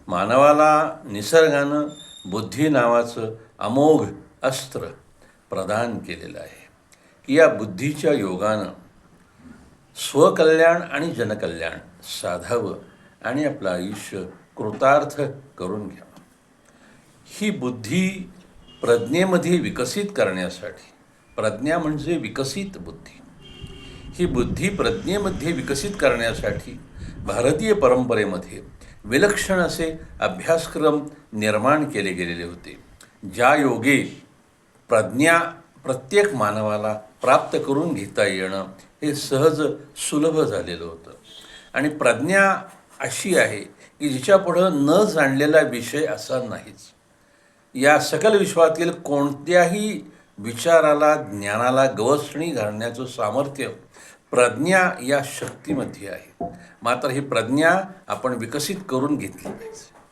मानवाला निसर्गानं बुद्धी नावाचं अमोघ अस्त्र प्रदान केलेलं आहे की या बुद्धीच्या योगानं स्वकल्याण आणि जनकल्याण साधावं आणि आपलं आयुष्य कृतार्थ करून घ्यावं. ही बुद्धी प्रज्ञेमध्ये विकसित करण्यासाठी, प्रज्ञा म्हणजे विकसित बुद्धी, ही बुद्धी प्रज्ञेमध्ये विकसित करण्यासाठी भारतीय परंपरेमध्ये विलक्षण असे अभ्यासक्रम निर्माण केले गेलेले होते, ज्या योगे प्रज्ञा प्रत्येक मानवाला प्राप्त करून घेता येणं हे सहज सुलभ झालेलं होतं. आणि प्रज्ञा अशी आहे की जिच्यापुढं न जाणलेला विषय असा नाहीच. या सकल विश्वातील कोणत्याही विचाराला, ज्ञानाला गवसणी घालण्याचं सामर्थ्य प्रज्ञा या शक्तीमध्ये आहे. मात्र ही प्रज्ञा आपण विकसित करून घेतली पाहिजे.